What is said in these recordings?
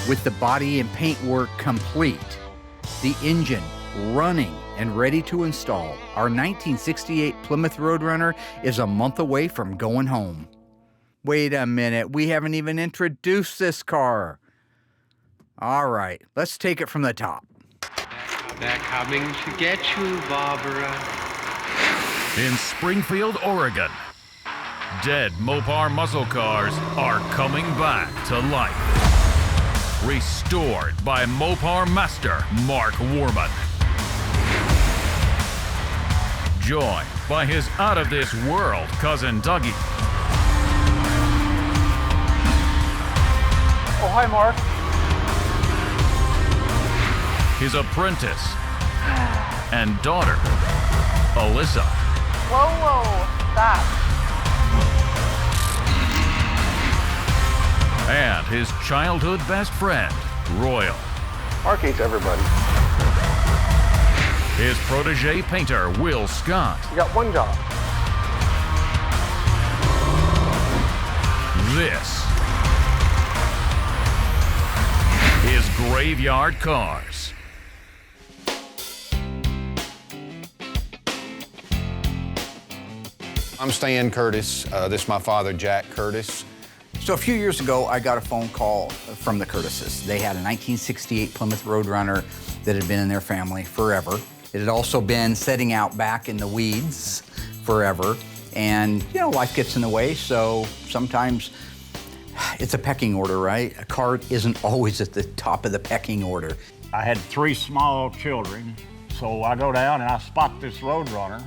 With the body and paint work complete, the engine running and ready to install, our 1968 Plymouth Roadrunner is a month away from going home. Wait a minute, we haven't even introduced this car. All right, let's take it from the top. They're coming to get you, Barbara. In Springfield, Oregon, dead Mopar muscle cars are coming back to life. Restored by Mopar master Mark Warman. Joined by his out-of-this-world cousin Dougie. Oh, hi, Mark. His apprentice and daughter, Alyssa. Whoa, stop. And his childhood best friend, Royal. Mark hates everybody. His protege painter, Will Scott. You got one job. This is Graveyard Cars. I'm Stan Curtis. This is my father, Jack Curtis. So a few years ago, I got a phone call from the Curtises. They had a 1968 Plymouth Roadrunner that had been in their family forever. It had also been setting out back in the weeds forever. And, you know, life gets in the way, so sometimes it's a pecking order, right? A car isn't always at the top of the pecking order. I had 3 small children, so I go down and I spot this Roadrunner.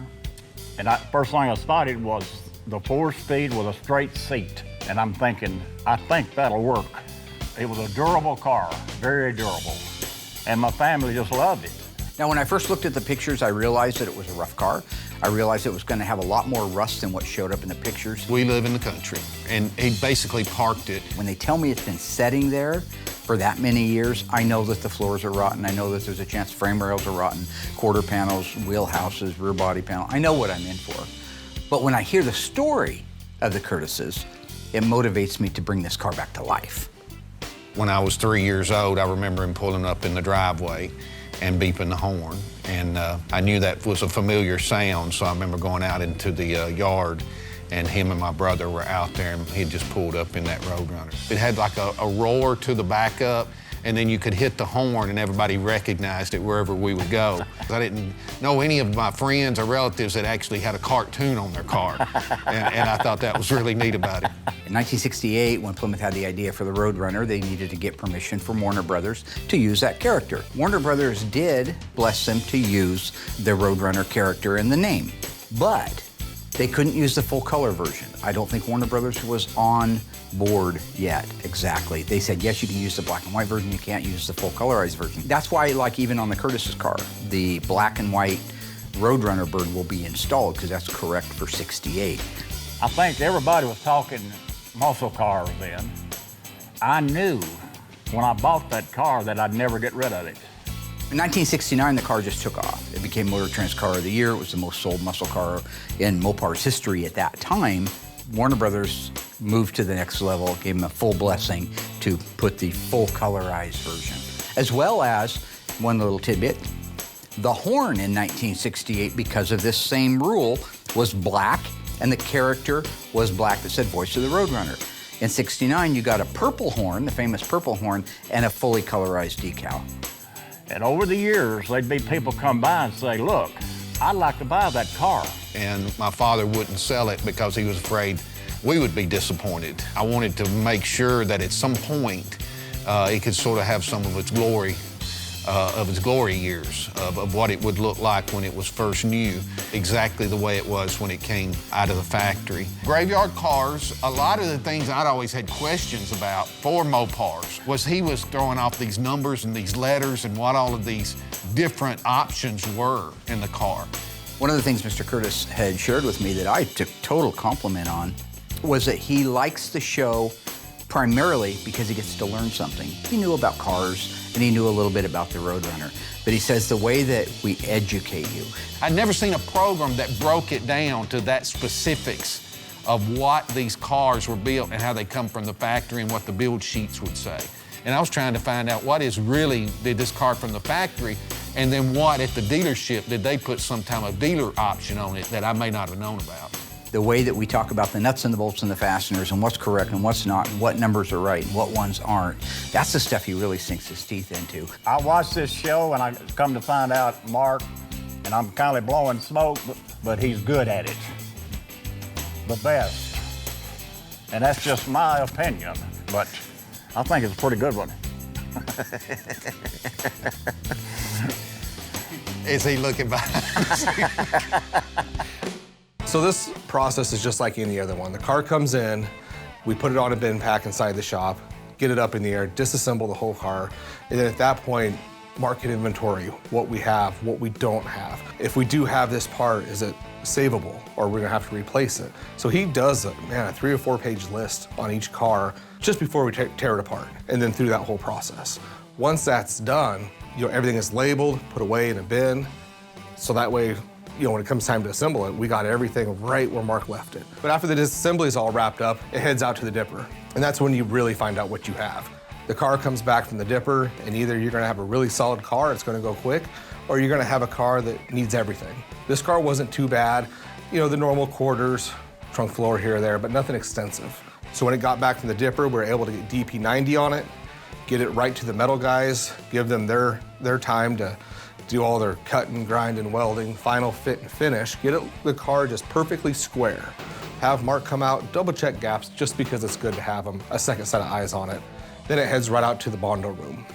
And first thing I spotted was the 4-speed with a straight seat. And I'm thinking, I think that'll work. It was a durable car, very durable. And my family just loved it. Now, when I first looked at the pictures, I realized that it was a rough car. I realized it was going to have a lot more rust than what showed up in the pictures. We live in the country, and he basically parked it. When they tell me it's been setting there for that many years, I know that the floors are rotten. I know that there's a chance frame rails are rotten, quarter panels, wheel houses, rear body panel. I know what I'm in for. But when I hear the story of the Curtises, it motivates me to bring this car back to life. When I was 3 years old, I remember him pulling up in the driveway and beeping the horn. And I knew that was a familiar sound, so I remember going out into the yard, and him and my brother were out there, and he just pulled up in that Roadrunner. It had like a roar to the backup, and then you could hit the horn and everybody recognized it wherever we would go. I didn't know any of my friends or relatives that actually had a cartoon on their car, and I thought that was really neat about it. In 1968, when Plymouth had the idea for the Roadrunner, they needed to get permission from Warner Brothers to use that character. Warner Brothers did bless them to use the Roadrunner character in the name, but they couldn't use the full color version. I don't think Warner Brothers was on board yet, exactly. They said, yes, you can use the black and white version, you can't use the full colorized version. That's why, like even on the Curtis's car, the black and white Roadrunner bird will be installed, because that's correct for 68. I think everybody was talking muscle cars then. I knew when I bought that car that I'd never get rid of it. In 1969, the car just took off. It became Motor Trend's Car of the Year. It was the most sold muscle car in Mopar's history at that time. Warner Brothers moved to the next level, gave them a full blessing to put the full colorized version. As well as, one little tidbit, the horn in 1968, because of this same rule, was black, and the character was black that said Voice of the Roadrunner. In 69, you got a purple horn, the famous purple horn, and a fully colorized decal. And over the years, there'd be people come by and say, look, I'd like to buy that car. And my father wouldn't sell it because he was afraid we would be disappointed. I wanted to make sure that at some point it could sort of have some of its glory years of what it would look like when it was first new, exactly the way it was when it came out of the factory. Graveyard Cars, a lot of the things I'd always had questions about for Mopars was he was throwing off these numbers and these letters and what all of these different options were in the car. One of the things Mr. Curtis had shared with me that I took total compliment on was that he likes the show primarily because he gets to learn something. He knew about cars, and he knew a little bit about the Roadrunner. But he says the way that we educate you. I'd never seen a program that broke it down to that specifics of what these cars were built and how they come from the factory and what the build sheets would say. And I was trying to find out what is really, did this car from the factory, and then what at the dealership, did they put some type of dealer option on it that I may not have known about? The way that we talk about the nuts and the bolts and the fasteners and what's correct and what's not and what numbers are right and what ones aren't, that's the stuff he really sinks his teeth into. I watched this show and I come to find out Mark, and I'm kind of blowing smoke, but he's good at it. The best. And that's just my opinion, but I think it's a pretty good one. Is he looking behind? So this process is just like any other one. The car comes in, we put it on a bin pack inside the shop, get it up in the air, disassemble the whole car, and then at that point, market inventory, what we have, what we don't have. If we do have this part, is it savable, or we're gonna have to replace it? So he does, a 3 or 4 page list on each car just before we tear it apart, and then through that whole process. Once that's done, everything is labeled, put away in a bin, so that way, when it comes time to assemble it, we got everything right where Mark left it. But after the disassembly is all wrapped up, it heads out to the dipper, and that's when you really find out what you have. The car comes back from the dipper, and either you're gonna have a really solid car, it's gonna go quick, or you're gonna have a car that needs everything. This car wasn't too bad, the normal quarters, trunk floor here or there, but nothing extensive. So when it got back from the dipper, we were able to get DP90 on it, get it right to the metal guys, give them their time to do all their cutting, grinding, welding, final fit and finish, get the car just perfectly square. Have Mark come out, double check gaps just because it's good to have a second set of eyes on it. Then it heads right out to the Bondo room.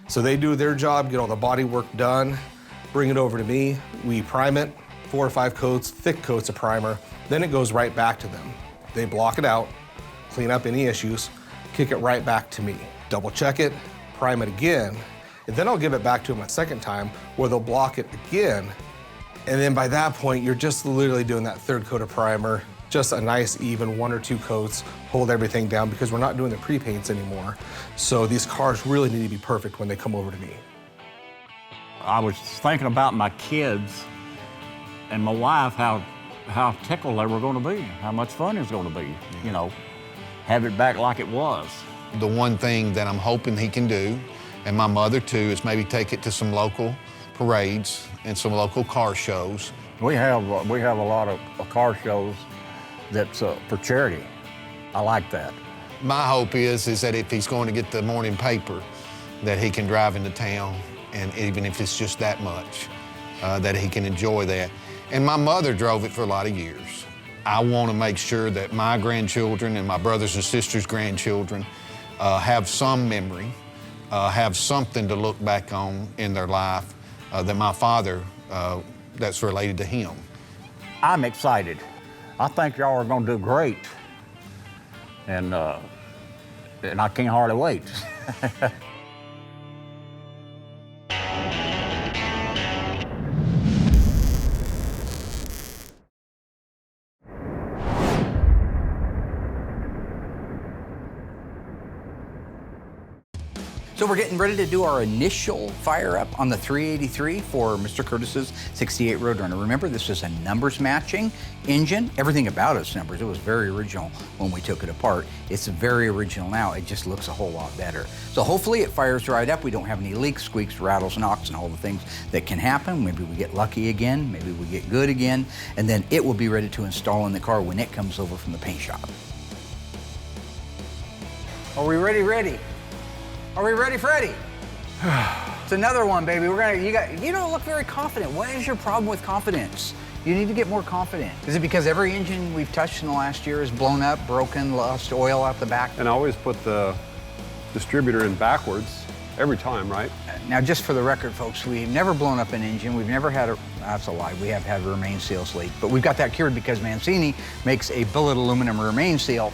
So they do their job, get all the body work done, bring it over to me, we prime it, 4 or 5 coats, thick coats of primer, then it goes right back to them. They block it out, clean up any issues, kick it right back to me. Double check it, prime it again, and then I'll give it back to them a second time where they'll block it again. And then by that point, you're just literally doing that 3rd coat of primer, just a nice even 1 or 2 coats, hold everything down because we're not doing the pre-paints anymore. So these cars really need to be perfect when they come over to me. I was thinking about my kids and my wife, how tickled they were gonna be, how much fun it was gonna be, have it back like it was. The one thing that I'm hoping he can do, and my mother too, is maybe take it to some local parades and some local car shows. We have a lot of car shows that's for charity. I like that. My hope is that if he's going to get the morning paper, that he can drive into town, and even if it's just that much, that he can enjoy that. And my mother drove it for a lot of years. I want to make sure that my grandchildren and my brothers and sisters' grandchildren have some memory, have something to look back on in their life that my father, that's related to him. I'm excited. I think y'all are gonna do great. And I can't hardly wait. So we're getting ready to do our initial fire up on the 383 for Mr. Curtis's 68 Roadrunner. Remember, this is a numbers matching engine. Everything about it's numbers. It was very original when we took it apart. It's very original now. It just looks a whole lot better. So hopefully it fires right up. We don't have any leaks, squeaks, rattles, knocks, and all the things that can happen. Maybe we get lucky again. Maybe we get good again. And then it will be ready to install in the car when it comes over from the paint shop. Are we ready? Are we ready, Freddie? It's another one, baby. You don't look very confident. What is your problem with confidence? You need to get more confident. Is it because every engine we've touched in the last year is blown up, broken, lost oil out the back? And I always put the distributor in backwards every time, right? Now, just for the record, folks, we've never blown up an engine. We've never had that's a lie. We have had a remain seals leak, but we've got that cured because Mancini makes a billet aluminum remain seal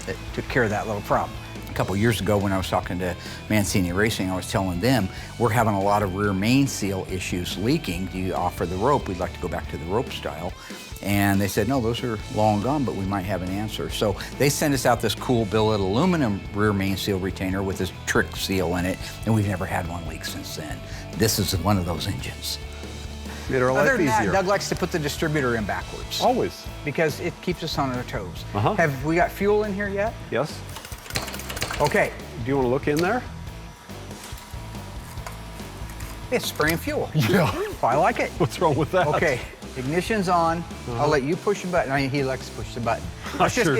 that took care of that little problem. A couple years ago when I was talking to Mancini Racing, I was telling them we're having a lot of rear main seal issues leaking. Do you offer the rope? We'd like to go back to the rope style. And they said, no, those are long gone, but we might have an answer. So they sent us out this cool billet aluminum rear main seal retainer with this trick seal in it, and we've never had one leak since then. This is one of those engines. Made our life Other than that, easier. Doug likes to put the distributor in backwards. Always. Because it keeps us on our toes. Uh-huh. Have we got fuel in here yet? Yes. Okay, Do you want to look in there? It's spraying fuel. Yeah. I like it. What's wrong with that? Okay, ignition's on. I'll let you push the button. I mean, he likes to push the button. Let's just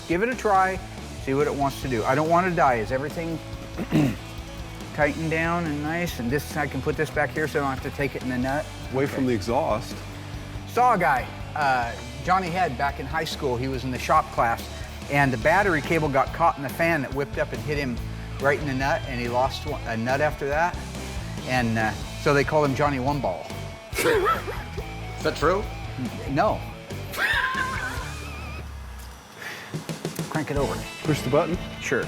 give it a try, see what it wants to do. I don't want to die. Is everything tightened down and nice? And this, I can put this back here so I don't have to take it in the nut. Away from the exhaust. Saw a guy, Johnny Head, back in high school. He was in the shop class, and the battery cable got caught in the fan that whipped up and hit him right in the nut, and he lost a nut after that. And so they called him Johnny One Ball. Is that true? No. Crank it over. Push the button. Sure.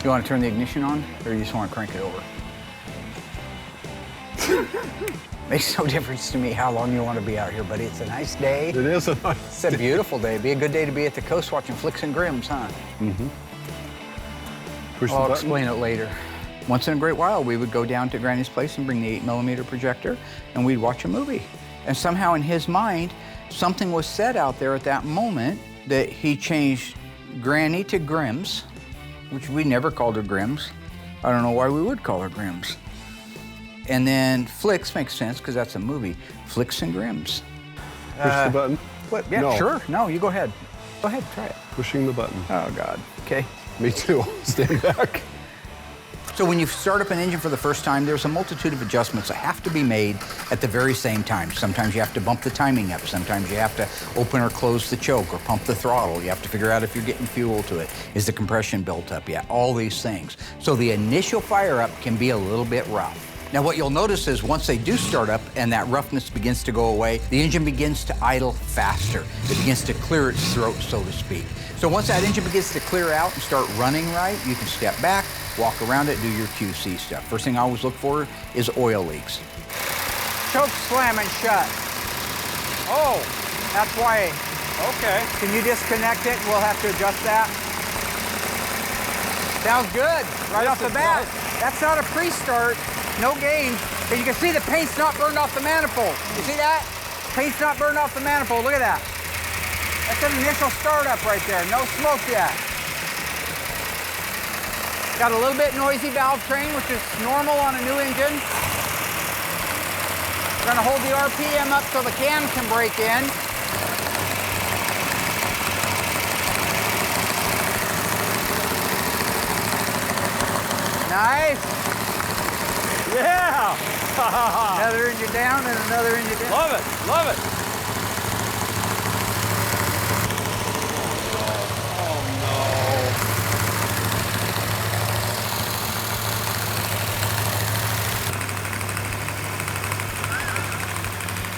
You want to turn the ignition on, or you just want to crank it over? Makes no difference to me how long you want to be out here, buddy. It's a nice day. It is a nice It's a beautiful day. Be a good day to be at the coast watching flicks and grims, huh? Mm-hmm. Push the I'll button. explain it later. Once in a great while, we would go down to Granny's place and bring the 8mm projector, and we'd watch a movie. And somehow in his mind, something was said out there at that moment that he changed Granny to Grims, which we never called her Grims. I don't know why we would call her Grims. And then Flicks makes sense because that's a movie. Flicks and Grims. Push the button. What? Yeah, No. sure. No, you go ahead. Go ahead, try it. Pushing the button. Oh, God. Okay. Me too. Stand back. So when you start up an engine for the first time, there's a multitude of adjustments that have to be made at the very same time. Sometimes you have to bump the timing up. Sometimes you have to open or close the choke or pump the throttle. You have to figure out if you're getting fuel to it. Is the compression built up yet? All these things. So the initial fire up can be a little bit rough. Now what you'll notice is once they do start up and that roughness begins to go away, the engine begins to idle faster. It begins to clear its throat, so to speak. So once that engine begins to clear out and start running right, you can step back, walk around it, do your QC stuff. First thing I always look for is oil leaks. Choke slamming shut. Oh, that's why. Okay. Can you disconnect it? We'll have to adjust that. Sounds good, right off the bat. That's not a pre-start, no gain. As you can see, the paint's not burned off the manifold. You see that? Paint's not burned off the manifold, look at that. That's an initial startup right there, no smoke yet. Got a little bit noisy valve train, which is normal on a new engine. We're gonna hold the RPM up so the cam can break in. Nice. Yeah. Another engine down and another engine down. Love it. Love it.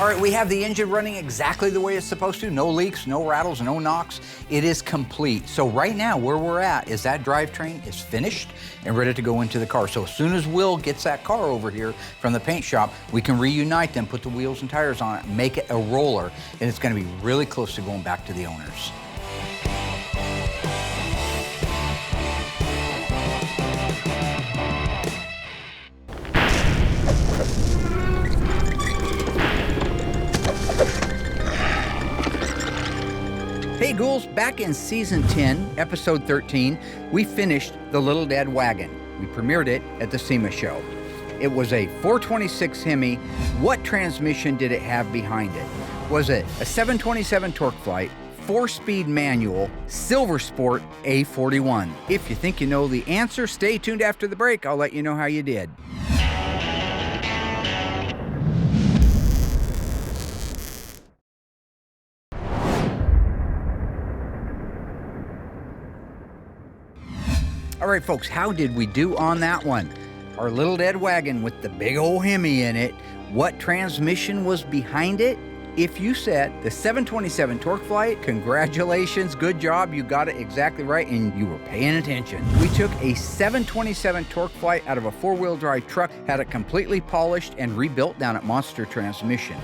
All right, we have the engine running exactly the way it's supposed to. No leaks, no rattles, no knocks. It is complete. So right now, where we're at is that drivetrain is finished and ready to go into the car. So as soon as Will gets that car over here from the paint shop, we can reunite them, put the wheels and tires on it, make it a roller, and it's gonna be really close to going back to the owners. Hey ghouls, back in season 10, episode 13, we finished The Little Dead Wagon. We premiered it at the SEMA show. It was a 426 Hemi. What transmission did it have behind it? Was it a 727 Torque Flight, 4-speed manual, Silver Sport A41? If you think you know the answer, stay tuned after the break. I'll let you know how you did. All right, folks, how did we do on that one? Our Little Dead Wagon with the big old Hemi in it. What transmission was behind it? If you said the 727 Torque Flight, congratulations, good job, you got it exactly right, and you were paying attention. We took a 727 Torque Flight out of a 4-wheel drive truck, had it completely polished and rebuilt down at Monster Transmission.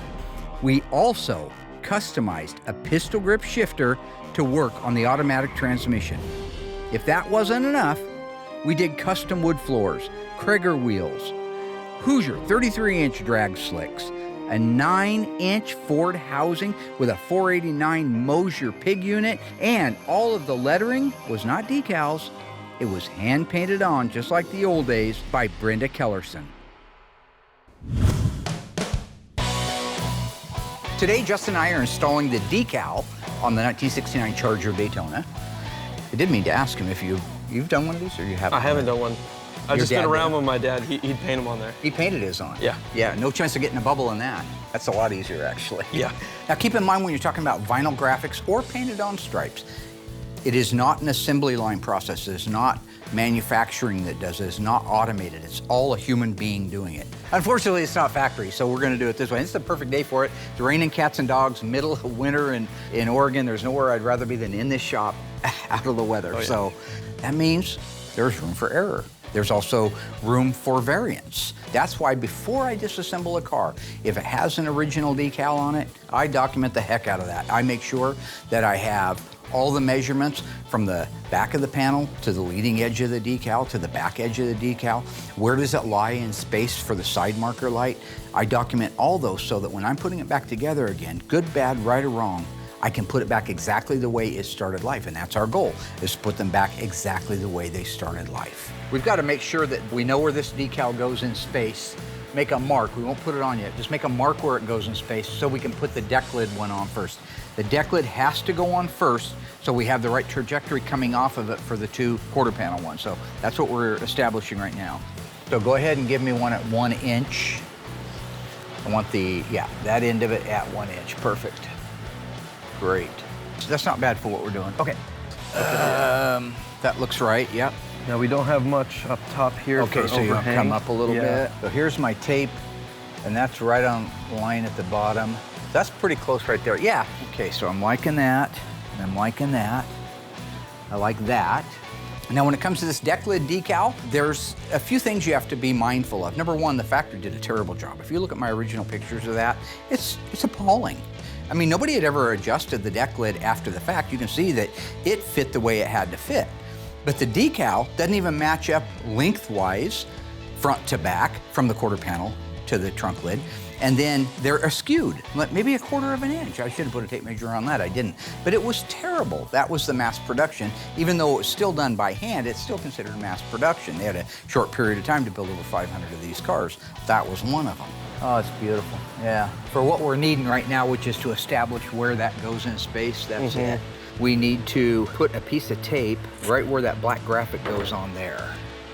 We also customized a pistol grip shifter to work on the automatic transmission. If that wasn't enough, we did custom wood floors, Krager wheels, Hoosier 33-inch drag slicks, a 9-inch Ford housing with a 489 Mosier pig unit, and all of the lettering was not decals. It was hand painted on, just like the old days, by Brenda Kellerson. Today, Justin and I are installing the decal on the 1969 Charger Daytona. I did mean to ask him if you've done one of these, or you haven't? I haven't done one. I've just been around with my dad. He'd paint them on there. He painted his on? Yeah. Yeah, no chance of getting a bubble in that. That's a lot easier, actually. Yeah. Now, keep in mind when you're talking about vinyl graphics or painted on stripes, it is not an assembly line process. It is not manufacturing that does it. It's not automated. It's all a human being doing it. Unfortunately, it's not factory, so we're going to do it this way. It's the perfect day for it. It's raining cats and dogs, middle of winter in Oregon. There's nowhere I'd rather be than in this shop out of the weather. Oh, yeah. So that means there's room for error. There's also room for variance. That's why before I disassemble a car, if it has an original decal on it, I document the heck out of that. I make sure that I have all the measurements from the back of the panel to the leading edge of the decal to the back edge of the decal. Where does it lie in space for the side marker light? I document all those so that when I'm putting it back together again, good, bad, right, or wrong, I can put it back exactly the way it started life. And that's our goal, is to put them back exactly the way they started life. We've got to make sure that we know where this decal goes in space. Make a mark. We won't put it on yet. Just make a mark where it goes in space so we can put the deck lid one on first. The deck lid has to go on first so we have the right trajectory coming off of it for the 2 quarter panel ones. So that's what we're establishing right now. So go ahead and give me one at 1 inch. I want that end of it at 1 inch. Perfect. Great. So that's not bad for what we're doing. Okay. That looks right, yep. Now we don't have much up top here. Okay, so you come up a little bit. So here's my tape, and that's right on line at the bottom. That's pretty close right there. Yeah. Okay, so I'm liking that, and I'm liking that. I like that. Now, when it comes to this deck lid decal, there's a few things you have to be mindful of. Number one, the factory did a terrible job. If you look at my original pictures of that, it's appalling. I mean, nobody had ever adjusted the deck lid after the fact. You can see that it fit the way it had to fit. But the decal doesn't even match up lengthwise, front to back, from the quarter panel to the trunk lid. And then they're askewed, maybe 1/4 of an inch. I should have put a tape measure on that, I didn't. But it was terrible. That was the mass production. Even though it was still done by hand, it's still considered mass production. They had a short period of time to build over 500 of these cars. That was one of them. Oh, it's beautiful, yeah. For what we're needing right now, which is to establish where that goes in space, that's it. We need to put a piece of tape right where that black graphic goes on there,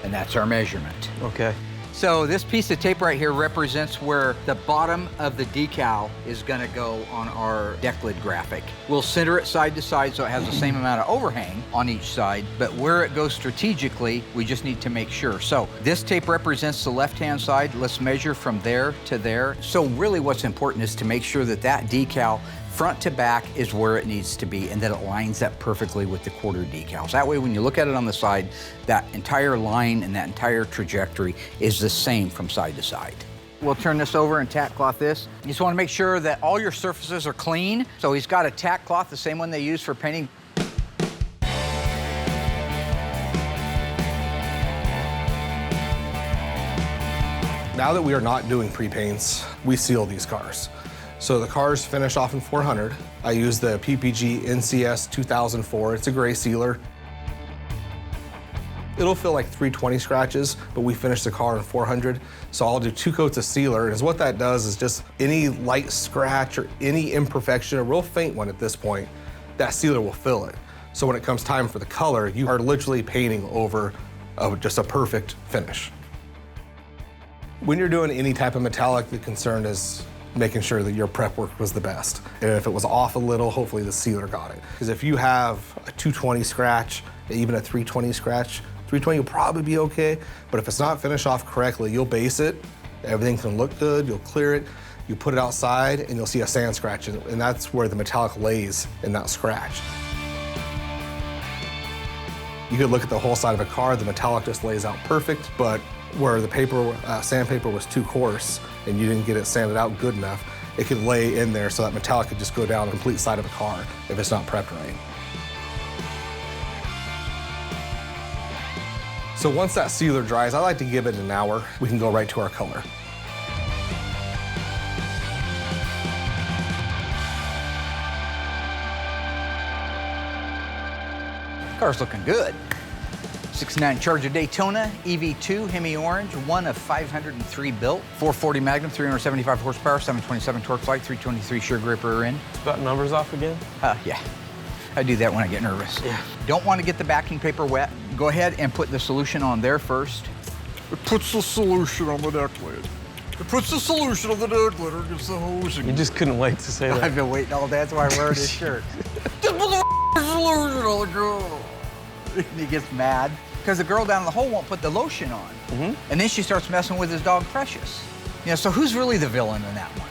and that's our measurement. Okay. So this piece of tape right here represents where the bottom of the decal is gonna go on our deck lid graphic. We'll center it side to side so it has the same amount of overhang on each side, but where it goes strategically, we just need to make sure. So this tape represents the left-hand side. Let's measure from there to there. So really what's important is to make sure that that decal front to back is where it needs to be and that it lines up perfectly with the quarter decals. That way when you look at it on the side, that entire line and that entire trajectory is the same from side to side. We'll turn this over and tack cloth this. You just want to make sure that all your surfaces are clean. So he's got a tack cloth, the same one they use for painting. Now that we are not doing pre-paints, we seal these cars. So the cars finish off in 400. I use the PPG NCS 2004. It's a gray sealer. It'll feel like 320 scratches, but we finish the car in 400. So I'll do 2 coats of sealer, and what that does is just any light scratch or any imperfection, a real faint one at this point, that sealer will fill it. So when it comes time for the color, you are literally painting over just a perfect finish. When you're doing any type of metallic, the concern is making sure that your prep work was the best. And if it was off a little, hopefully the sealer got it. Because if you have a 220 scratch, even a 320 scratch, 320 will probably be okay, but if it's not finished off correctly, you'll base it, everything can look good, you'll clear it, you put it outside, and you'll see a sand scratch, and that's where the metallic lays in that scratch. You could look at the whole side of a car, the metallic just lays out perfect, but where the paper, sandpaper was too coarse and you didn't get it sanded out good enough, it could lay in there so that metallic could just go down the complete side of the car if it's not prepped right. So once that sealer dries, I like to give it an hour. We can go right to our color. Car's looking good. 69 Charger Daytona, EV2, Hemi Orange, one of 503 built. 440 Magnum, 375 horsepower, 727 torque flight, 323 shear grip rear end. Got numbers off again? Yeah. I do that when I get nervous. Yeah. Don't want to get the backing paper wet. Go ahead and put the solution on there first. It puts the solution on the deck lid. It puts the solution on the deck lid or gets the hose. You just couldn't wait to say that. I've been waiting all day. That's why I'm wearing this shirt. Just put the solution on the girl. And he gets mad because the girl down the hole won't put the lotion on. And then she starts messing with his dog Precious. You know, so who's really the villain in that one?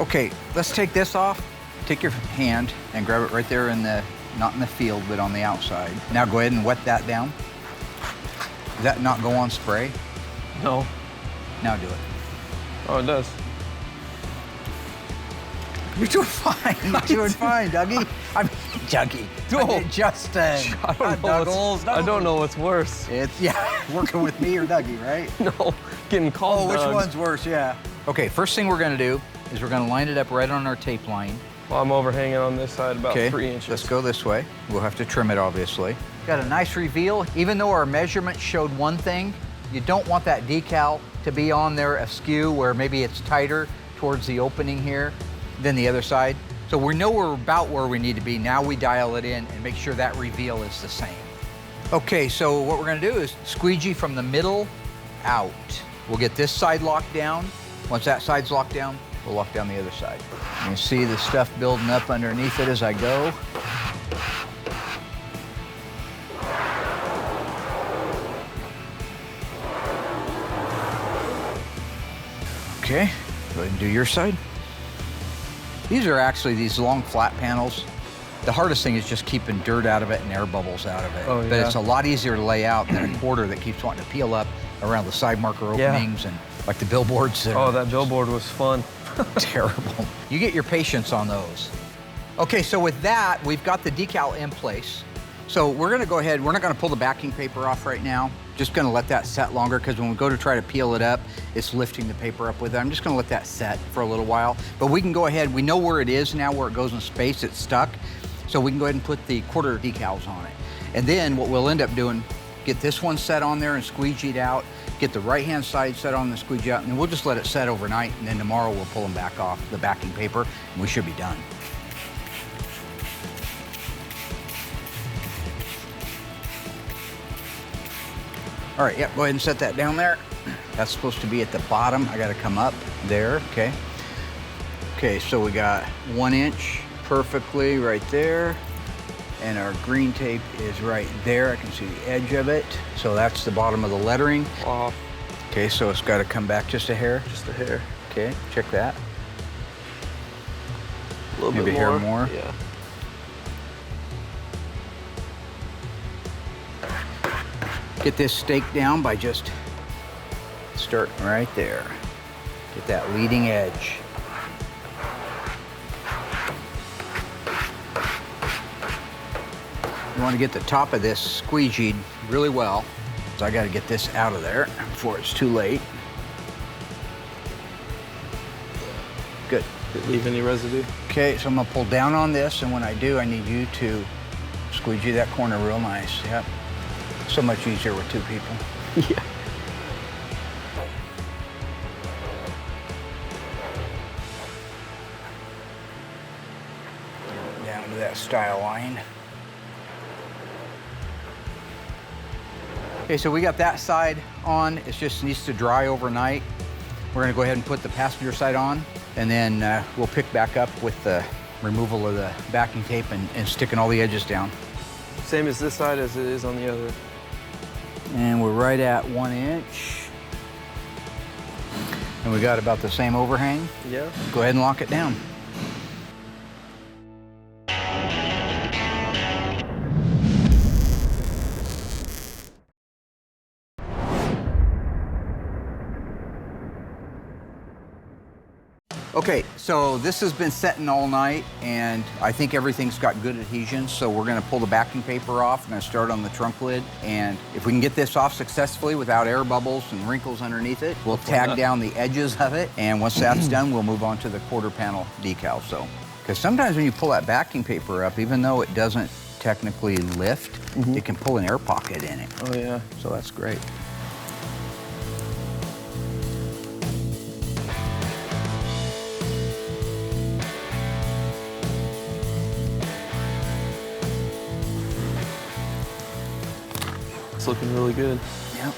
Okay, let's take this off. Take your hand and grab it right there in the, not in the field, but on the outside. Now go ahead and wet that down. Does that not go on spray? No. Now do it. Oh, it does. You're doing fine. You're doing fine, Dougie. I mean, Dougie. No. Justin. I don't know what's worse. It's, yeah, working with me or Dougie, right? No, getting called which Doug. one's worse, yeah. Okay, first thing we're gonna do is we're gonna line it up right on our tape line. Well, I'm overhanging on this side about 3 inches. Let's go this way. We'll have to trim it, obviously. Got a nice reveal. Even though our measurement showed one thing, you don't want that decal to be on there askew where maybe it's tighter towards the opening here than the other side. So we know we're about where we need to be. Now we dial it in and make sure that reveal is the same. Okay, so what we're gonna do is squeegee from the middle out. We'll get this side locked down. Once that side's locked down, we'll lock down the other side. You can see the stuff building up underneath it as I go. Okay, go ahead and do your side. These are actually these long flat panels. The hardest thing is just keeping dirt out of it and air bubbles out of it. Oh, yeah. But it's a lot easier to lay out than a quarter that keeps wanting to peel up around the side marker openings and like the billboards. Oh, that billboard was fun. Terrible. You get your patience on those. Okay, so with that, we've got the decal in place. So we're gonna go ahead, we're not gonna pull the backing paper off right now. Just gonna let that set longer because when we go to try to peel it up, it's lifting the paper up with it. I'm just gonna let that set for a little while. But we can go ahead, we know where it is now, where it goes in space, it's stuck. So we can go ahead and put the quarter decals on it. And then what we'll end up doing, get this one set on there and squeegeed out, get the right-hand side set on and squeegee out, and then we'll just let it set overnight, and then tomorrow we'll pull them back off the backing paper, and we should be done. All right, yep, go ahead and set that down there. That's supposed to be at the bottom. I gotta come up there, okay. Okay, so we got 1 inch perfectly right there, and our green tape is right there. I can see the edge of it. So that's the bottom of the lettering. Off. Okay, so it's gotta come back just a hair. Just a hair. Okay, check that. A little Maybe bit a hair more. Yeah. Get this stake down by just starting right there. Get that leading edge. You want to get the top of this squeegeed really well. So I got to get this out of there before it's too late. Good. Did it leave any residue? Okay, so I'm gonna pull down on this, and when I do, I need you to squeegee that corner real nice. Yep. So much easier with 2 people. Yeah. Down to that style line. Okay, so we got that side on. It just needs to dry overnight. We're gonna go ahead and put the passenger side on, and then we'll pick back up with the removal of the backing tape and sticking all the edges down. Same as this side as it is on the other. And we're right at 1 inch. And we got about the same overhang. Yeah. Go ahead and lock it down. Okay, so this has been setting all night, and I think everything's got good adhesion, so we're gonna pull the backing paper off. I'm gonna start on the trunk lid, and if we can get this off successfully without air bubbles and wrinkles underneath it, we'll tag down the edges of it, and once that's done, we'll move on to the quarter panel decal. So, because sometimes when you pull that backing paper up, even though it doesn't technically lift, it can pull an air pocket in it. Oh yeah. So that's great. It's looking really good. Yep.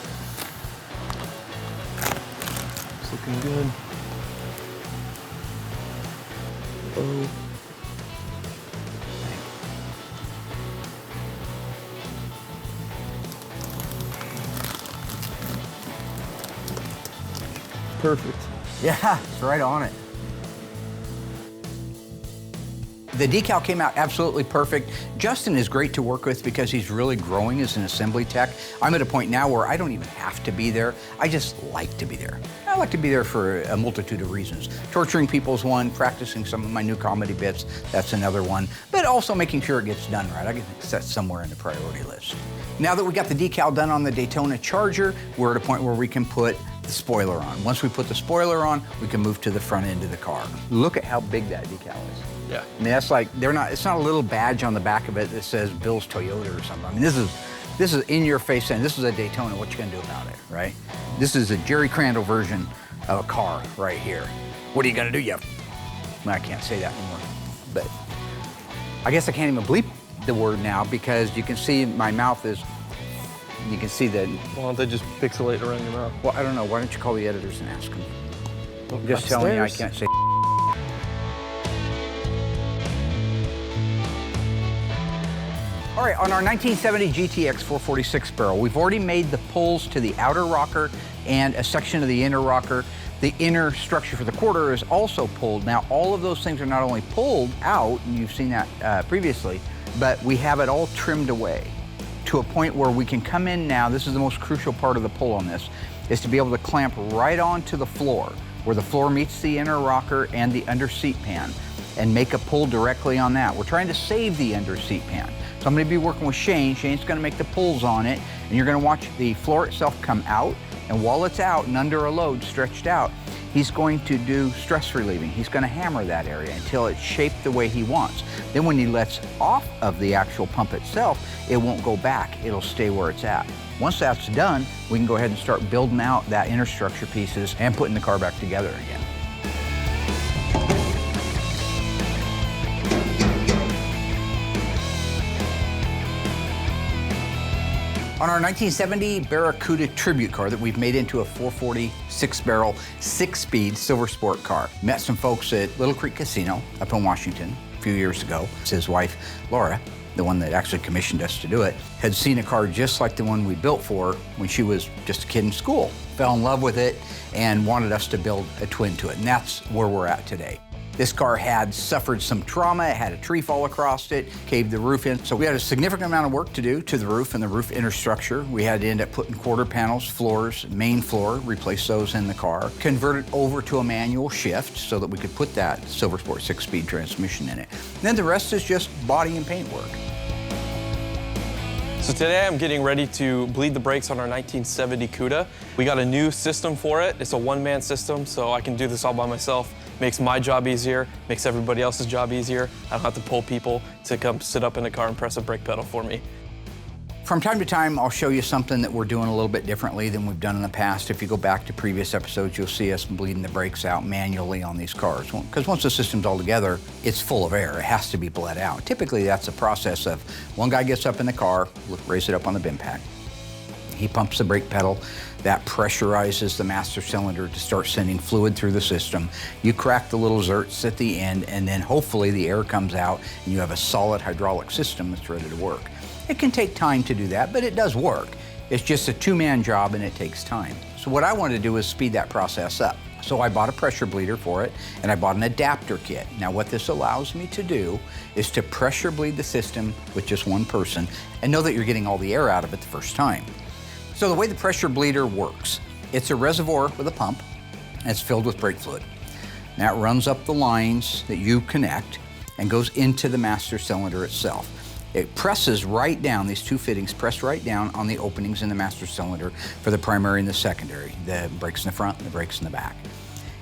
It's looking good. Oh. Perfect. Yeah, it's right on it. The decal came out absolutely perfect. Justin is great to work with because he's really growing as an assembly tech. I'm at a point now where I don't even have to be there. I just like to be there. I like to be there for a multitude of reasons. Torturing people's one, practicing some of my new comedy bits, that's another one, but also making sure it gets done right. I get set somewhere in the priority list. Now that we got the decal done on the Daytona Charger, we're at a point where we can put the spoiler on. Once we put the spoiler on, we can move to the front end of the car. Look at how big that decal is. Yeah. I mean, that's like, it's not a little badge on the back of it that says Bill's Toyota or something. I mean, this is in your face saying, this is a Daytona, what you gonna do about it, right? This is a Jerry Crandall version of a car right here. What are you gonna do? I can't say that anymore, but I guess I can't even bleep the word now because you can see my mouth is, you can see that. Why don't they just pixelate around your mouth? Well, I don't know, why don't you call the editors and ask them? I'm just telling you I can't say. All right, on our 1970 GTX 446 barrel, we've already made the pulls to the outer rocker and a section of the inner rocker. The inner structure for the quarter is also pulled. Now, all of those things are not only pulled out, and you've seen that previously, but we have it all trimmed away to a point where we can come in now. This is the most crucial part of the pull on this, is to be able to clamp right onto the floor, where the floor meets the inner rocker and the under seat pan, and make a pull directly on that. We're trying to save the under seat pan. So I'm gonna be working with Shane. Shane's gonna make the pulls on it, and you're gonna watch the floor itself come out, and while it's out and under a load stretched out, he's going to do stress relieving. He's gonna hammer that area until it's shaped the way he wants. Then when he lets off of the actual pump itself, it won't go back, it'll stay where it's at. Once that's done, we can go ahead and start building out that inner structure pieces and putting the car back together again. On our 1970 Barracuda tribute car that we've made into a 446 barrel, 6-speed silver sport car. Met some folks at Little Creek Casino up in Washington a few years ago. His wife, Laura, the one that actually commissioned us to do it, had seen a car just like the one we built for her when she was just a kid in school. Fell in love with it and wanted us to build a twin to it, and that's where we're at today. This car had suffered some trauma. It had a tree fall across it, caved the roof in. So we had a significant amount of work to do to the roof and the roof inner structure. We had to end up putting quarter panels, floors, main floor, replace those in the car, convert it over to a manual shift so that we could put that Silver Sport 6-speed transmission in it. And then the rest is just body and paint work. So today I'm getting ready to bleed the brakes on our 1970 Cuda. We got a new system for it. It's a one-man system, so I can do this all by myself. Makes my job easier, makes everybody else's job easier. I don't have to pull people to come sit up in the car and press a brake pedal for me. From time to time, I'll show you something that we're doing a little bit differently than we've done in the past. If you go back to previous episodes, you'll see us bleeding the brakes out manually on these cars. Because once the system's all together, it's full of air. It has to be bled out. Typically, that's a process of one guy gets up in the car, raise it up on the bin pack. He pumps the brake pedal. That pressurizes the master cylinder to start sending fluid through the system. You crack the little zerts at the end, and then hopefully the air comes out, and you have a solid hydraulic system that's ready to work. It can take time to do that, but it does work. It's just a two-man job, and it takes time. So what I wanted to do is speed that process up. So I bought a pressure bleeder for it, and I bought an adapter kit. Now what this allows me to do is to pressure bleed the system with just one person, and know that you're getting all the air out of it the first time. So the way the pressure bleeder works, it's a reservoir with a pump, and it's filled with brake fluid. And that runs up the lines that you connect and goes into the master cylinder itself. It presses right down, these two fittings press right down on the openings in the master cylinder for the primary and the secondary, the brakes in the front and the brakes in the back.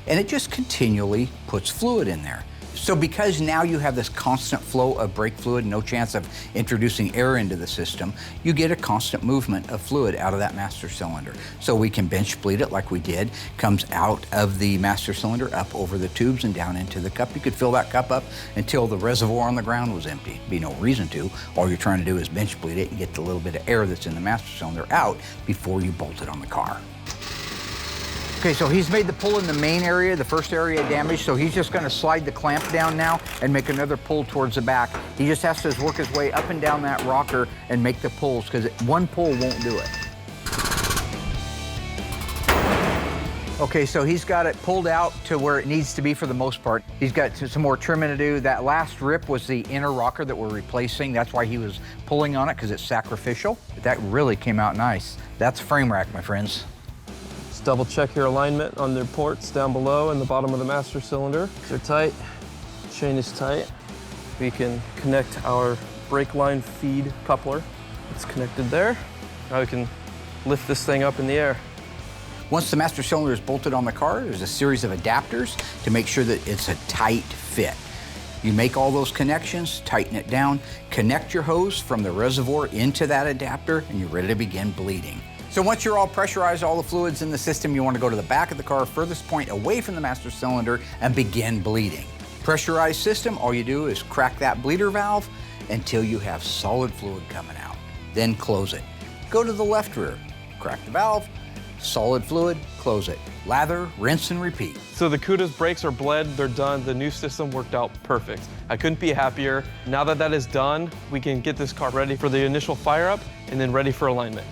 And it just continually puts fluid in there. So because now you have this constant flow of brake fluid, no chance of introducing air into the system, you get a constant movement of fluid out of that master cylinder. So we can bench bleed it like we did, comes out of the master cylinder, up over the tubes and down into the cup. You could fill that cup up until the reservoir on the ground was empty. Be no reason to. All you're trying to do is bench bleed it and get the little bit of air that's in the master cylinder out before you bolt it on the car. Okay, so he's made the pull in the main area, the first area damaged, so he's just gonna slide the clamp down now and make another pull towards the back. He just has to work his way up and down that rocker and make the pulls, because one pull won't do it. Okay, so he's got it pulled out to where it needs to be for the most part. He's got some more trimming to do. That last rip was the inner rocker that we're replacing. That's why he was pulling on it, because it's sacrificial. But that really came out nice. That's frame rack, my friends. Double check your alignment on the ports down below and the bottom of the master cylinder. They're tight, chain is tight. We can connect our brake line feed coupler. It's connected there. Now we can lift this thing up in the air. Once the master cylinder is bolted on the car, there's a series of adapters to make sure that it's a tight fit. You make all those connections, tighten it down, connect your hose from the reservoir into that adapter, and you're ready to begin bleeding. So once you're all pressurized, all the fluids in the system, you want to go to the back of the car, furthest point away from the master cylinder, and begin bleeding. Pressurized system, all you do is crack that bleeder valve until you have solid fluid coming out. Then close it. Go to the left rear, crack the valve, solid fluid, close it. Lather, rinse, and repeat. So the Cuda's brakes are bled, they're done. The new system worked out perfect. I couldn't be happier. Now that that is done, we can get this car ready for the initial fire up and then ready for alignment.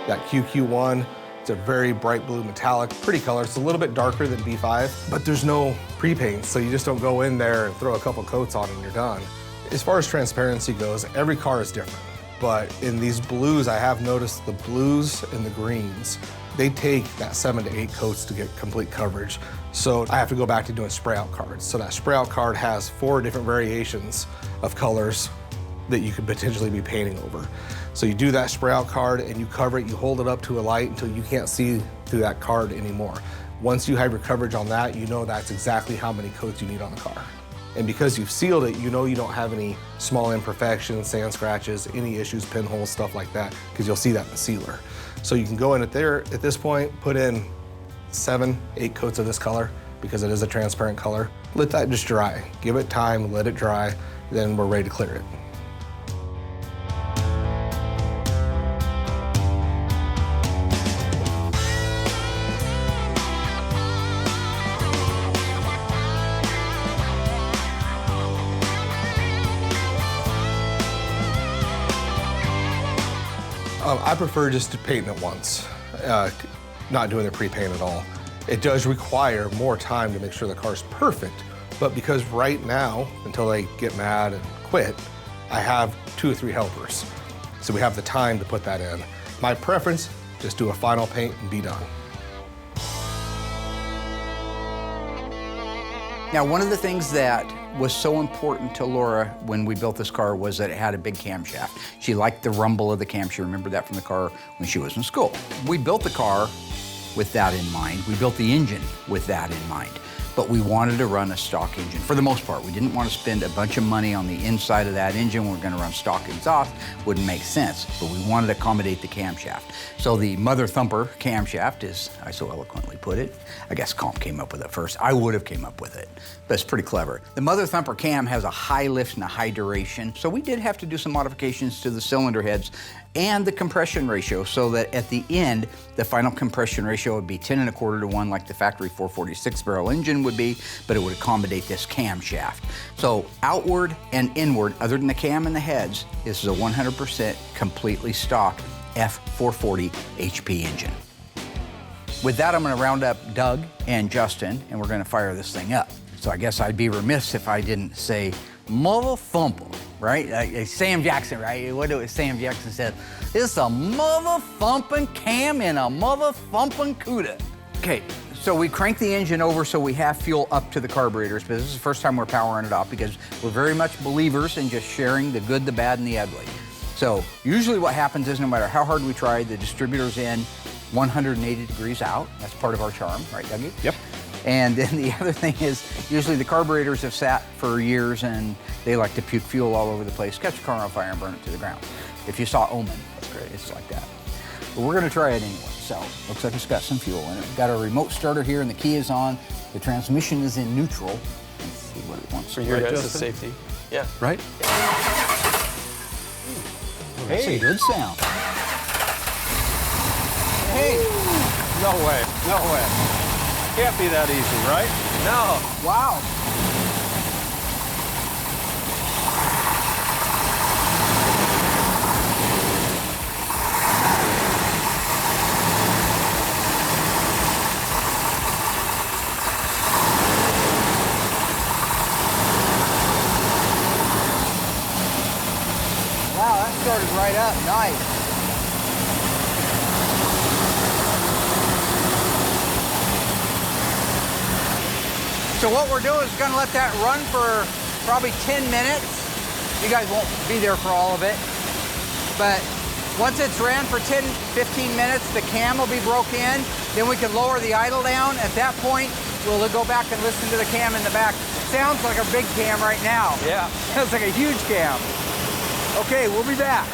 That QQ1, it's a very bright blue metallic, pretty color. It's a little bit darker than B5, but there's no pre-paint, so you just don't go in there and throw a couple coats on and you're done. As far as transparency goes, every car is different. But in these blues, I have noticed the blues and the greens, they take that 7 to 8 coats to get complete coverage. So I have to go back to doing spray out cards. So that spray out card has 4 different variations of colors that you could potentially be painting over. So you do that spray out card and you cover it, you hold it up to a light until you can't see through that card anymore. Once you have your coverage on that, you know that's exactly how many coats you need on the car. And because you've sealed it, you know you don't have any small imperfections, sand scratches, any issues, pinholes, stuff like that, because you'll see that in the sealer. So you can go in at this point, put in 7, 8 coats of this color, because it is a transparent color. Let that just dry. Give it time, let it dry, then we're ready to clear it. I prefer just to paint it once, not doing the pre-paint at all. It does require more time to make sure the car's perfect, but because right now, until they get mad and quit, I have 2 or 3 helpers. So we have the time to put that in. My preference, just do a final paint and be done. Now, one of the things that was so important to Laura when we built this car was that it had a big camshaft. She liked the rumble of the cam. She remembered that from the car when she was in school. We built the car with that in mind. We built the engine with that in mind. But we wanted to run a stock engine for the most part. We didn't want to spend a bunch of money on the inside of that engine. We're going to run stock exhaust. Wouldn't make sense, but we wanted to accommodate the camshaft. So the Mother Thumper camshaft, as I so eloquently put it, I guess Comp came up with it first. I would have came up with it, but it's pretty clever. The Mother Thumper cam has a high lift and a high duration, so we did have to do some modifications to the cylinder heads and the compression ratio so that at the end, the final compression ratio would be 10 1/4 to 1 like the factory 446 barrel engine would be, but it would accommodate this camshaft. So outward and inward, other than the cam and the heads, this is a 100% completely stock F440 HP engine. With that, I'm gonna round up Doug and Justin, and we're gonna fire this thing up. So I guess I'd be remiss if I didn't say mother thumper, right? Like Sam Jackson, right? What do Sam Jackson said? It's a mother thumping cam and a mother thumping Cuda. Okay, So we crank the engine over so we have fuel up to the carburetors, but this is the first time we're powering it up because we're very much believers in just sharing the good, the bad, and the ugly. So usually what happens is no matter how hard we try, the distributor's in 180 degrees out. That's part of our charm, right, Dougie? Yep. And then the other thing is usually the carburetors have sat for years and they like to puke fuel all over the place, catch a car on fire and burn it to the ground. If you saw Omen, that's great. It's like that. But we're gonna try it anyway. So looks like it's got some fuel in it. We've got a remote starter here and the key is on. The transmission is in neutral. Let's see what it wants. For your Right, guys' Justin? safety. Yeah. Right? That's a good sound. Hey. No way, no way. Can't be that easy, right? No. Wow. Wow, that started right up. Nice. So what we're doing is going to let that run for probably 10 minutes. You guys won't be there for all of it. But once it's ran for 10, 15 minutes, the cam will be broke in. Then we can lower the idle down. At that point, we'll go back and listen to the cam in the back. Sounds like a big cam right now. Yeah. Sounds like a huge cam. Okay, we'll be back.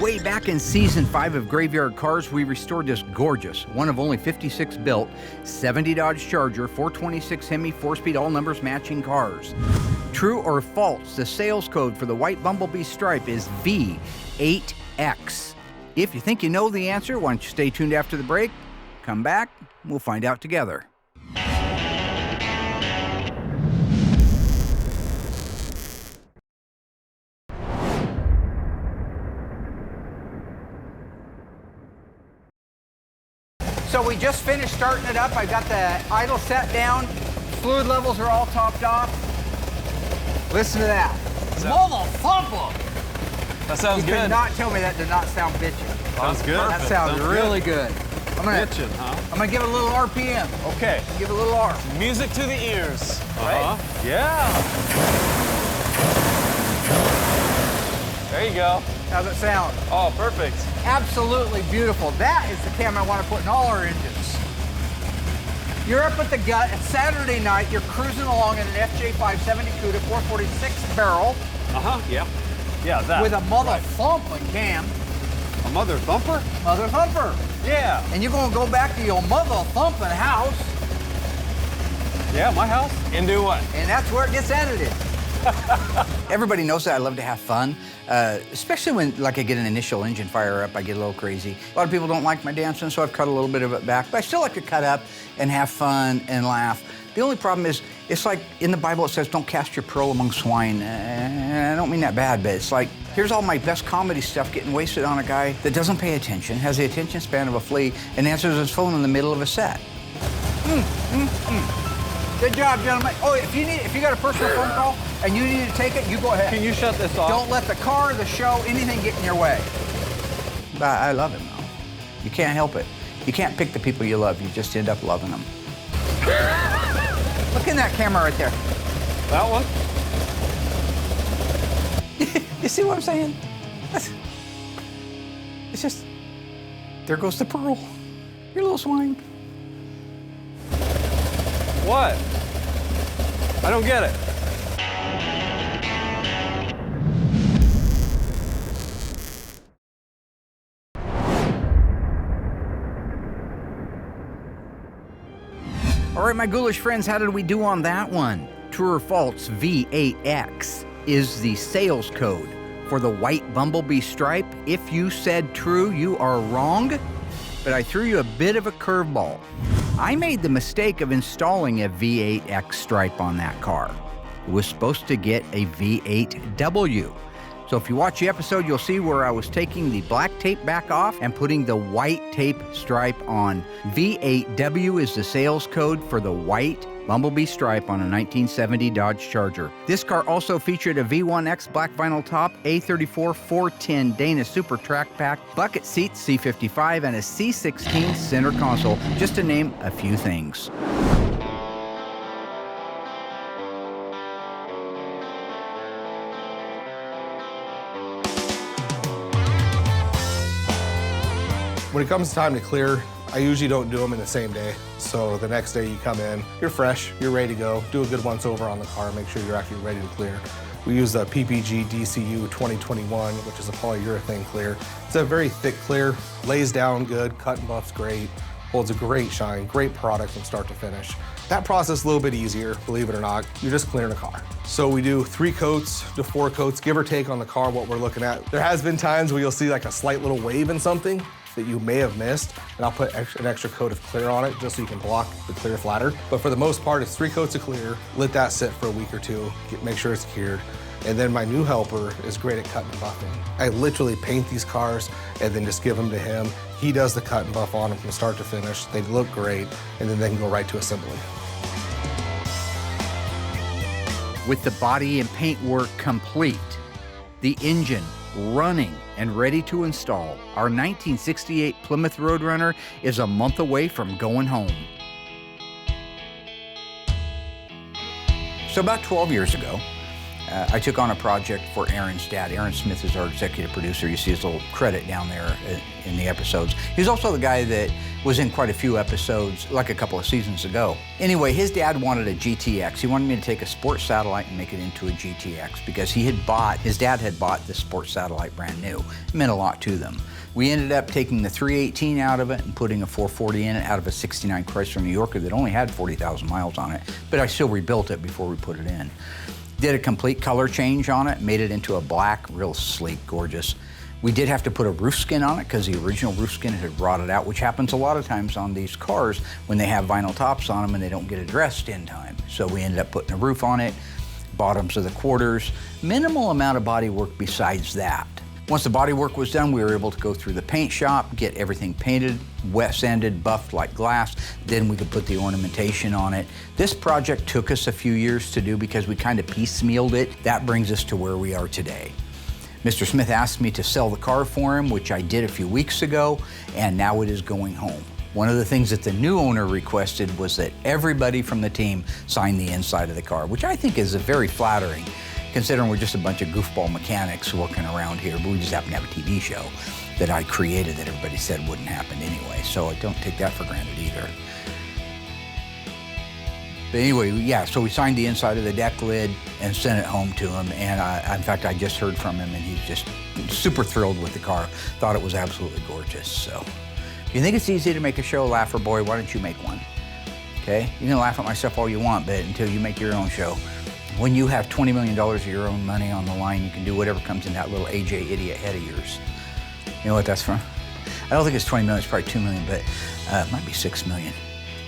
Way back in season 5 of Graveyard Cars, we restored this gorgeous, one of only 56 built, 70 Dodge Charger, 426 Hemi, 4-speed, all numbers matching cars. True or false, the sales code for the white Bumblebee stripe is V8X. If you think you know the answer, why don't you stay tuned after the break? Come back, we'll find out together. So we just finished starting it up. I got the idle set down. Fluid levels are all topped off. Listen to that. Motherfucker! That sounds You good. cannot tell me that did not sound bitchin'. Sounds good. That sounds really good. I'm gonna give it a little RPM. Okay. Give it a little R. Music to the ears. Uh-huh. Yeah. There you go. How's it sound? Oh, perfect. Absolutely beautiful. That is the cam I want to put in all our engines. You're up at the gut. It's Saturday night. You're cruising along in an FJ 570 Cuda 446 barrel. Uh-huh, yeah. Yeah, that. With a mother thumping cam. A mother thumper? Mother thumper. Yeah. And you're going to go back to your mother thumping house. Yeah, my house. And do what? And that's where it gets edited. Everybody knows that I love to have fun, especially when I get an initial engine fire up, I get a little crazy. A lot of people don't like my dancing, so I've cut a little bit of it back, but I still like to cut up and have fun and laugh. The only problem is, it's like in the Bible it says, don't cast your pearl among swine. I don't mean that bad, but it's like, here's all my best comedy stuff getting wasted on a guy that doesn't pay attention, has the attention span of a flea, and answers his phone in the middle of a set. Good job, gentlemen. Oh, if you got a personal phone call and you need to take it, you go ahead. Can you shut this off? Don't let the car, the show, anything get in your way. But I love him, though. You can't help it. You can't pick the people you love. You just end up loving them. Look in that camera right there. That one? You see what I'm saying? It's just, there goes the pearl. Your little swine. What? I don't get it. All right, my ghoulish friends, how did we do on that one? True or false, V8X is the sales code for the white Bumblebee stripe. If you said true, you are wrong, but I threw you a bit of a curveball. I made the mistake of installing a V8X stripe on that car. It was supposed to get a V8W. So if you watch the episode, you'll see where I was taking the black tape back off and putting the white tape stripe on. V8W is the sales code for the white bumblebee stripe on a 1970 Dodge Charger. This car also featured a V1X black vinyl top, A34 410 Dana Super Track Pack, bucket seats, C55, and a C16 center console, just to name a few things. When it comes time to clear, I usually don't do them in the same day. So the next day you come in, you're fresh, you're ready to go. Do a good once over on the car, make sure you're actually ready to clear. We use the PPG DCU 2021, which is a polyurethane clear. It's a very thick clear, lays down good, cut and buffs great, holds a great shine, great product from start to finish. That process is a little bit easier, believe it or not. You're just clearing a car. So we do 3 coats to 4 coats, give or take on the car what we're looking at. There has been times where you'll see like a slight little wave in something that you may have missed, and I'll put an extra coat of clear on it just so you can block the clear flatter. But for the most part, it's 3 coats of clear, let that sit for a week or two, make sure it's cured. And then my new helper is great at cut and buffing. I literally paint these cars and then just give them to him. He does the cut and buff on them from start to finish. They look great, and then they can go right to assembly. With the body and paint work complete, the engine running and ready to install, our 1968 Plymouth Roadrunner is a month away from going home. So about 12 years ago, I took on a project for Aaron's dad. Aaron Smith is our executive producer. You see his little credit down there in the episodes. He's also the guy that was in quite a few episodes, like a couple of seasons ago. Anyway, his dad wanted a GTX. He wanted me to take a sports satellite and make it into a GTX because his dad had bought the sports satellite brand new. It meant a lot to them. We ended up taking the 318 out of it and putting a 440 in it out of a 69 Chrysler New Yorker that only had 40,000 miles on it, but I still rebuilt it before we put it in. Did a complete color change on it, made it into a black, real sleek, gorgeous. We did have to put a roof skin on it because the original roof skin had rotted out, which happens a lot of times on these cars when they have vinyl tops on them and they don't get addressed in time. So we ended up putting a roof on it, bottoms of the quarters, minimal amount of body work besides that. Once the body work was done, we were able to go through the paint shop, get everything painted, wet sanded, buffed like glass. Then we could put the ornamentation on it. This project took us a few years to do because we kind of piecemealed it. That brings us to where we are today. Mr. Smith asked me to sell the car for him, which I did a few weeks ago, and now it is going home. One of the things that the new owner requested was that everybody from the team sign the inside of the car, which I think is very flattering, considering we're just a bunch of goofball mechanics working around here, but we just happen to have a TV show that I created that everybody said wouldn't happen anyway, so I don't take that for granted either. But anyway, yeah, so we signed the inside of the deck lid and sent it home to him, and in fact, I just heard from him, and he's just super thrilled with the car. Thought it was absolutely gorgeous, so. If you think it's easy to make a show laugher, boy, why don't you make one, okay? You can laugh at my stuff all you want, but until you make your own show. When you have $20 million of your own money on the line, you can do whatever comes in that little AJ idiot head of yours. You know what that's from? I don't think it's 20 million, it's probably 2 million, but it might be 6 million.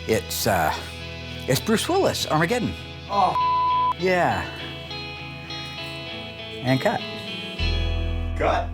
It's Bruce Willis, Armageddon. Oh, yeah. And cut. cut.